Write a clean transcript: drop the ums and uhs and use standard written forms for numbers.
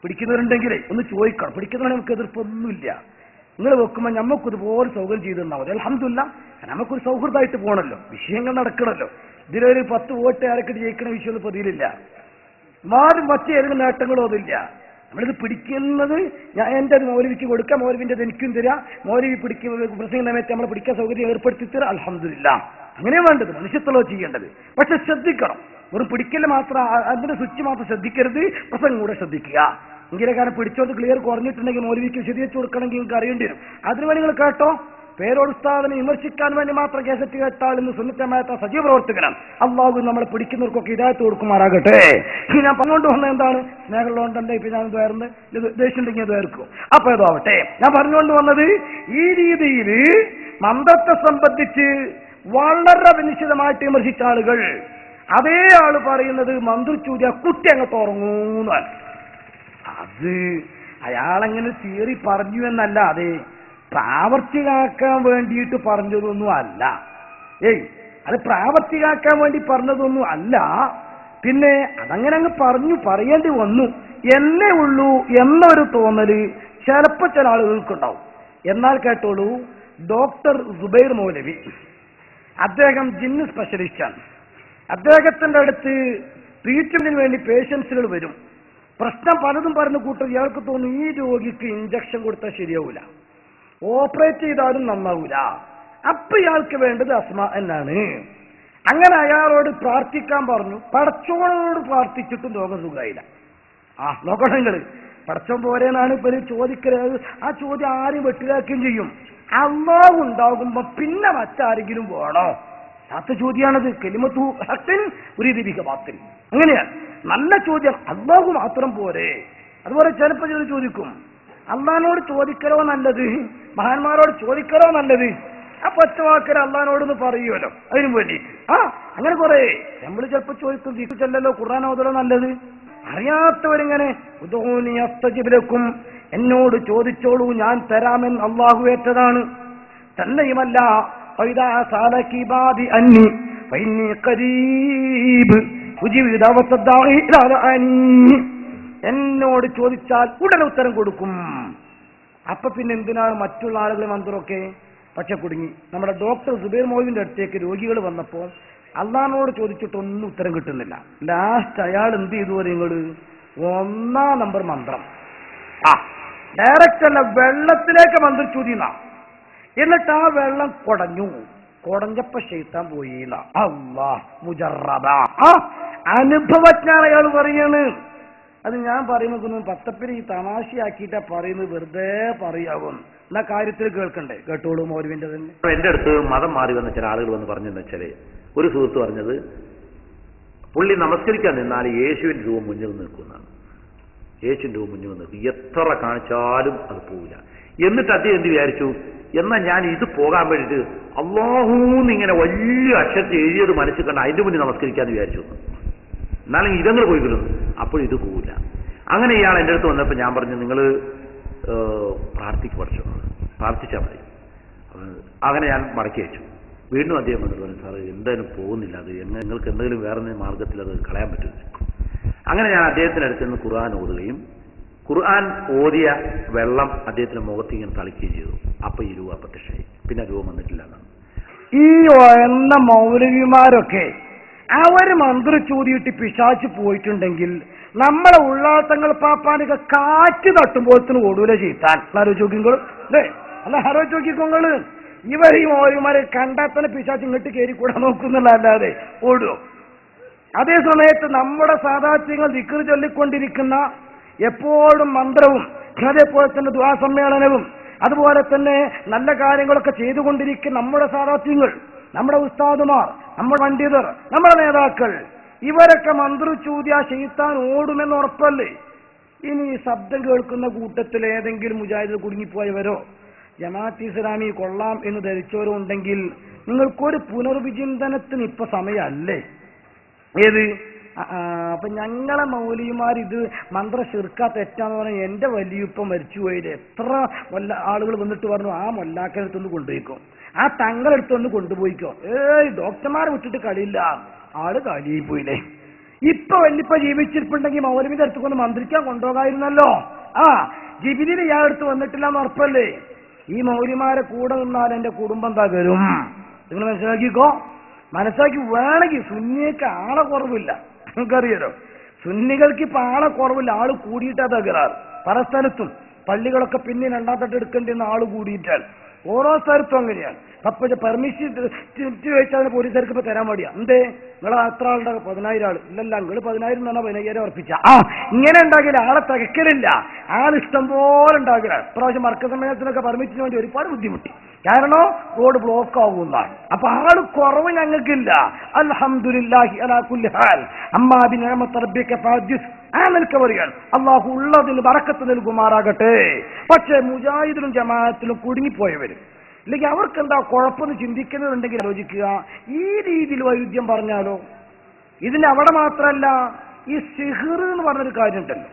പിടിക്കുന്നവരുണ്ടെങ്കിലേ ഒന്ന് ചോദിക്കണം. പിടിക്കുന്നവരെ നമുക്ക് എതിർപ്പൊന്നുമില്ല. നിങ്ങൾ വെക്കുമ്പോൾ നമുക്ക് ഇതുപോലെ സൗകര്യം ചെയ്തു തന്നാൽ മതി. അൽഹംദുലില്ലാ, നമുക്കൊരു സൗഹൃദമായിട്ട് പോകണല്ലോ, വിഷയങ്ങൾ നടക്കണല്ലോ. ഇതിലൊരു 10 വോട്ട് ആരൊക്കെ ജയിക്കണ വിഷയമൊന്നും പതിയിലില്ല. മാറും മറ്റേ ഏതെങ്കിലും നേട്ടങ്ങളോ അതില്ല. നമ്മളിത് പിടിക്കുന്നത് എൻ്റെ മൗലവിക്ക് കൊടുക്കാം, മൗലവിൻ്റെ എനിക്കും തരാം, മൗലവി പിടിക്കുന്ന പ്രസംഗ സമയത്ത് നമ്മൾ പിടിക്കാൻ സൗകര്യം ഏർപ്പെടുത്തി തരാം. അൽഹംദുലില്ലാ, അങ്ങനെ വേണ്ടത്, മനുഷ്യത്വമോ ചെയ്യേണ്ടത്. പക്ഷെ ശ്രദ്ധിക്കണം, വെറും പിടിക്കൽ മാത്രം, അതിന്റെ സ്വിച്ച് മാത്രം ശ്രദ്ധിക്കരുത്, പ്രസംഗം കൂടെ ശ്രദ്ധിക്കുക. എങ്കിലേ കാരണം പിടിച്ചോണ്ട് ക്ലിയർ കുറഞ്ഞിട്ടുണ്ടെങ്കിൽ മൗലവിക്ക് വിശദീകരിച്ച് കൊടുക്കണമെങ്കിൽ നിങ്ങൾക്ക് അറിയേണ്ടി വരും. അതിനുവേണ്ടി നിങ്ങൾ കേട്ടോ. പേരോടുസ്താദിനെ വിമർശിക്കാൻ വേണ്ടി മാത്രം കേസറ്റ് കേട്ടാൽ ഇന്ന് സുന്നത്തമായത്ത സജീവ പ്രവർത്തകനാണ്. അള്ളാഹു നമ്മളെ പിടിക്കുന്നവർക്കൊക്കെ ഹിദായത്ത് കൊടുക്കുമാറാകട്ടെ. ഞാൻ പറഞ്ഞുകൊണ്ട് വന്നത് എന്താണ്? സ്നേഹമുള്ളതുകൊണ്ടല്ലേ ഇപ്പൊ ഞാൻ വേർന്ന് ദേഷ്യം ഉണ്ടെങ്കിൽ അത് വേർക്കും. അപ്പൊ ഇതാവട്ടെ, ഞാൻ പറഞ്ഞുകൊണ്ട് വന്നത് ഈ രീതിയിൽ മന്ത്രത്തെ സംബന്ധിച്ച് വളരെ വിനിശ്ചിതമായിട്ട് വിമർശിച്ച ആളുകൾ, അതേ ആള് പറയുന്നത് മന്ത്രിച്ചൂര്യ കുട്ടി അങ്ങോട്ട് ഉറങ്ങൂന്നാണ്. അത് അയാളങ്ങനെ തിയറി പറഞ്ഞു എന്നല്ലാതെ പ്രാവർത്തികാക്കാൻ വേണ്ടിയിട്ട് പറഞ്ഞതൊന്നും അല്ല. അത് പ്രാവർത്തികാക്കാൻ വേണ്ടി പറഞ്ഞതൊന്നും അല്ല. പിന്നെ അതങ്ങനെ അങ്ങ് പറയേണ്ടി വന്നു എന്നേ ഉള്ളൂ എന്നൊരു തോന്നല് ചിലപ്പോൾ ചില ആളുകൾക്കുണ്ടാവും. എന്നാൽ കേട്ടോളൂ, ഡോക്ടർ സുബൈർ മൗലവി, അദ്ദേഹം ജിന്ന് സ്പെഷ്യലിസ്റ്റാണ്. അദ്ദേഹത്തിന്റെ അടുത്ത് ട്രീറ്റ്മെന്റിന് വേണ്ടി പേഷ്യൻസുകൾ വരും. പ്രശ്നം പലതും പറഞ്ഞു കൂട്ടും. ഇയാൾക്ക് തോന്നും ഈ രോഗിക്ക് ഇഞ്ചക്ഷൻ കൊടുത്താൽ ശരിയാവൂല, ഓപ്പറേറ്റ് ചെയ്താലും നന്നാവൂല, അപ്പൊ ഇയാൾക്ക് വേണ്ടത് അസ്മ എന്നാണ്. അങ്ങനെ അയാളോട് പ്രാർത്ഥിക്കാൻ പറഞ്ഞു. പടച്ചോനോട് പ്രാർത്ഥിച്ചിട്ടും രോഗം സുഖമായില്ല. നോക്കണം നിങ്ങള്, പടച്ചോൻ പോരെന്നാണ് ഇപ്പൊ ചോദിക്കരുത്. ആ ചോദ്യം ആരും വെട്ടിലാക്കുകയും ചെയ്യും. അല്ലാഹു ഉണ്ടാകുമ്പോ പിന്നെ മറ്റാരെങ്കിലും വേണോ? അത്ത ചോദ്യമാണത്. കലിമത്തു ഹഖിൻ ഉരീദു ബിഹി ബാത്തിൽ. അങ്ങനെയാണ് നല്ല ചോദ്യം. അല്ലാഹു മാത്രം പോരെ. അതുപോലെ ചിലപ്പോൾ ചോദിക്കും, അള്ളഹാനോട് ചോദിക്കലോ നല്ലത്, മഹാന്മാരോട് ചോദിക്കലോ നല്ലത്? ആ പച്ചവാക്കര അള്ളഹാനോടൊന്ന് പറയുമല്ലോ അതിനും വേണ്ടിയിട്ട്. അങ്ങനെ കുറെ നമ്മൾ ചിലപ്പോൾ ചോദിക്കും, ദിക്ർ ചൊല്ലലോ ഖുർആൻ ഓതലോ നല്ലത്? അറിയാത്തവരിങ്ങനെ ഉദഊനി അസ്തജിബ് ലക്കും, എന്നോട് ചോദിച്ചോളൂ ഞാൻ തരാമെന്ന് അള്ളാഹു ഏറ്റതാണ്. തന്നെയുമല്ല, ഫൈദാ സഅലക ഇബാദി അന്നി ഫഇന്നി ഖരീബ് ഉജീബു ദഅവത ദാഇ ഇലാ ദഅനി, എന്നോട് ചോദിച്ചാൽ ഉടനെ ഉത്തരം കൊടുക്കും. അപ്പൊ പിന്നെ എന്തിനാണ് മറ്റുള്ള ആളുകളെ മന്ത്രമൊക്കെ? പക്ഷെ കുടുങ്ങി. നമ്മുടെ ഡോക്ടർ സുബൈർ മൗലവിന്റെ അടുത്തേക്ക് രോഗികൾ വന്നപ്പോൾ അള്ളാഹിനോട് ചോദിച്ചിട്ടൊന്നും ഉത്തരം കിട്ടുന്നില്ല. ലാസ്റ്റ് അയാൾ എന്ത് ചെയ്തു പറയുന്നത്? 1 നമ്പർ മന്ത്രം ഡയറക്റ്റ് അല്ല, വെള്ളത്തിലേക്ക് മന്ത്രിച്ചൂതിന്ന. എന്നിട്ട് ആ വെള്ളം കുടഞ്ഞപ്പോ ശൈത്താൻ പോയില്ല. അല്ലാഹ് മുജറബ. അനുഭവജ്ഞാനം അയാൾ പറയാണ്. അത് ഞാൻ പറയുമ്പോൾ പത്തപ്പിന് ഈ തമാശയാക്കിയിട്ടാ പറയുന്നത്, വെറുതെ പറയാവും. എന്നാ കാര്യത്തിൽ കേൾക്കണ്ടേ? കേട്ടോളൂ മൗലവിന്റെ തന്നെ. എന്റെ അടുത്ത് മതം മാറി വന്ന ചില ആളുകൾ വന്ന് പറഞ്ഞെന്ന് വെച്ചാല്, ഒരു സുഹൃത്ത് പറഞ്ഞത്, പുള്ളി നമസ്കരിക്കാൻ നിന്നാൽ യേശുവിന്റെ രൂപം മുന്നിൽ നിൽക്കുന്നതാണ്. യേശുവിന്റെ രൂപം മുന്നിൽ നിൽക്കും, എത്ര കാണിച്ചാലും അത് പോവില്ല. എന്നിട്ട് അദ്ദേഹം എന്ത് വിചാരിച്ചു, എന്നാൽ ഞാൻ ഇത് പോകാൻ വേണ്ടിയിട്ട് അല്ലാഹൂന്ന് ഇങ്ങനെ വലിയ അക്ഷരത്തിൽ എഴുതിയത് മനസ്സിൽ കണ്ട അതിന്റെ മുന്നിൽ നമസ്കരിക്കാന്ന് വിചാരിച്ചു. എന്നാലും ഇതങ്ങൾ പോയിക്കൊള്ളും, അപ്പോൾ ഇത് പോവില്ല. അങ്ങനെ ഇയാൾ എൻ്റെ അടുത്ത് വന്നപ്പോൾ ഞാൻ പറഞ്ഞു, നിങ്ങൾ പ്രാർത്ഥിച്ചാൽ മതി. അങ്ങനെ ഞാൻ മടക്കി വെച്ചു. വീണ്ടും അദ്ദേഹം വന്നിട്ട് പറഞ്ഞു, സാറ് എന്തായാലും പോകുന്നില്ല, അത് നിങ്ങൾക്ക് എന്തെങ്കിലും വേറെ മാർഗത്തിൽ അത് കളയാൻ പറ്റും. അങ്ങനെ ഞാൻ അദ്ദേഹത്തിൻ്റെ അടുത്ത് നിന്ന് ഖുർആൻ ഓതുകയും ഖുർആൻ ഓതിയ വെള്ളം അദ്ദേഹത്തിന്റെ മുഖത്ത് ഇങ്ങനെ തളിക്കുകയും ചെയ്തു. അപ്പൊ ഈ രൂപ പ്രത്യക്ഷമായി. പിന്നെ രൂപം വന്നിട്ടില്ല എന്നാണ്. ഈ എന്ന മൗലവിമാരൊക്കെ അവര് മന്ത്രിച്ചൂതിയിട്ട് പിശാച്ച് പോയിട്ടുണ്ടെങ്കിൽ നമ്മളെ ഉള്ളാട്ടങ്ങൾ പാപ്പാനൊക്കെ കാറ്റ് തട്ടുമ്പോഴത്തിന് ഓടൂല ചെയ്താൻ. ആലോചിക്കോങ്ങൾ അല്ലേ? അല്ല, ആലോചിക്കോങ്ങള്. ഇവർ ഈ മൗലവിമാരെ കണ്ടാൽ തന്നെ പിശാച്ച് ഇങ്ങോട്ട് കയറിക്കൂടാൻ നോക്കുന്നില്ല, അല്ലാതെ ഓടുമോ? അതേ സമയത്ത് നമ്മുടെ സാദാത്യങ്ങൾ ദിക്ർ ചൊല്ലിക്കൊണ്ടിരിക്കുന്ന എപ്പോഴും മന്ത്രവും അതേപോലെ തന്നെ ദുആ സമ്മേളനവും അതുപോലെ തന്നെ നല്ല കാര്യങ്ങളൊക്കെ ചെയ്തുകൊണ്ടിരിക്കുന്ന നമ്മുടെ സാദാത്യങ്ങൾ, നമ്മുടെ ഉസ്താദുമാർ, നമ്മുടെ പണ്ഡിതർ, നമ്മുടെ നേതാക്കൾ, ഇവരൊക്കെ മന്ത്രിച്ചൂതിയ ശൈത്താൻ ഓടുമെന്ന് ഉറപ്പല്ലേ? ഇനി ശബ്ദം കേൾക്കുന്ന കൂട്ടത്തിൽ ഏതെങ്കിലും മുജാഹിദ് കുടുങ്ങിപ്പോയവരോ ജമാഅത്ത് ഇസ്ലാമി കൊള്ളാം എന്ന് ധരിച്ചവരോ ഉണ്ടെങ്കിൽ നിങ്ങൾക്കൊരു പുനർവിചിന്തനത്തിന് ഇപ്പൊ സമയമല്ലേ? ഏത്? അപ്പൊ ഞങ്ങളെ മൗലിമാർ ഇത് മന്ത്ര ശിർക്ക തെറ്റാന്ന് പറഞ്ഞാൽ എന്റെ വലിയപ്പം മരിച്ചുപോയില്ലേ, എത്ര ആളുകൾ വന്നിട്ട് പറഞ്ഞു ആ മൊല്ലാക്കടുത്തൊന്ന് കൊണ്ടുപോയിക്കോ, ആ തങ്ങളെടുത്തൊന്ന് കൊണ്ടുപോയിക്കോ. ഡോക്ടർമാരെ വിട്ടിട്ട് കളിയില്ല, ആള് കാലിയായി പോയില്ലേ. ഇപ്പൊ വല്ലിപ്പ ജീവിച്ചിരിപ്പുണ്ടെങ്കിൽ മൗലവിന്റെ അടുത്ത് മന്ത്രിക്കാൻ കൊണ്ടുപോകായിരുന്നല്ലോ. ആ ജിബിലിന് ഇയാൾ അടുത്ത് വന്നിട്ടില്ല എന്ന് ഉറപ്പല്ലേ? ഈ മൗലിമാരെ കൂടെ നിന്നാൽ എന്റെ കുടുംബം തകരും. നിങ്ങൾ മനസ്സിലാക്കിക്കോ, മനസ്സിലാക്കി വേണമെങ്കിൽ. സുന്നിക്ക് ആളെ കുറവില്ല, നിങ്ങൾക്കറിയാലോ. സുന്നികൾക്ക് ഇപ്പൊ ആളെ കുറവില്ല, ആള് കൂടിയിട്ടാ തകരാറ്. പല സ്ഥലത്തും പള്ളികളൊക്കെ പിന്നെ രണ്ടാം തട്ട് എടുക്കേണ്ടിരുന്ന ആള് കൂടിയിട്ടാൽ ഓരോ സ്ഥലത്തും അങ്ങനെയാണ്. അപ്പൊ പെർമിഷൻ ചോദിച്ചാൽ പോലീസുകാർക്ക് ഇപ്പൊ തരാൻ മടിയാ. എന്തേ നിങ്ങൾ എത്ര ആളുടെ 10,000 ആള് ഇല്ലല്ല, നിങ്ങൾ 10,000 എന്ന് പറഞ്ഞാൽ 15,000 ഉറപ്പിച്ച. ഇങ്ങനെ ഉണ്ടാകില്ല, ആളെ തികക്കലില്ല, ആളിഷ്ടം പോലെ ഉണ്ടാകില്ല. ഇപ്രാവശ്യം മർക്കസ് സമ്മേളനത്തിനൊക്കെ പെർമിറ്റിന് വേണ്ടി ഒരുപാട് ബുദ്ധിമുട്ടി. കാരണം റോഡ് ബ്ലോക്ക് ആവുന്നതാണ്. അപ്പൊ ആള് കുറവ് ഞങ്ങൾക്കില്ല. അൽഹംദുലില്ലാഹി അലാ കുല്ലി ഹാൽ. അമ്മാ ബിനിഅമത്തി റബ്ബിക ഫഹദ്ദിസ്. ആ നിൽക്ക പറയുകയാണ്, അള്ളാഹു ഉള്ളതിൽ ബറക്കത്ത് നൽകുമാറാകട്ടെ. പക്ഷെ മുജാഹിദിലും ജമാഅത്തിലും കുടുങ്ങിപ്പോയവര്, അല്ലെങ്കിൽ അവർക്ക് എന്താ കുഴപ്പമെന്ന് ചിന്തിക്കുന്നുണ്ടെങ്കിൽ ആലോചിക്കുക. ഈ രീതിയിൽ വൈരുദ്ധ്യം പറഞ്ഞാലോ? ഇതിന് അവിടെ മാത്രമല്ല, ഈ സിഹ്ർ എന്ന് പറഞ്ഞൊരു കാര്യം ഉണ്ടല്ലോ.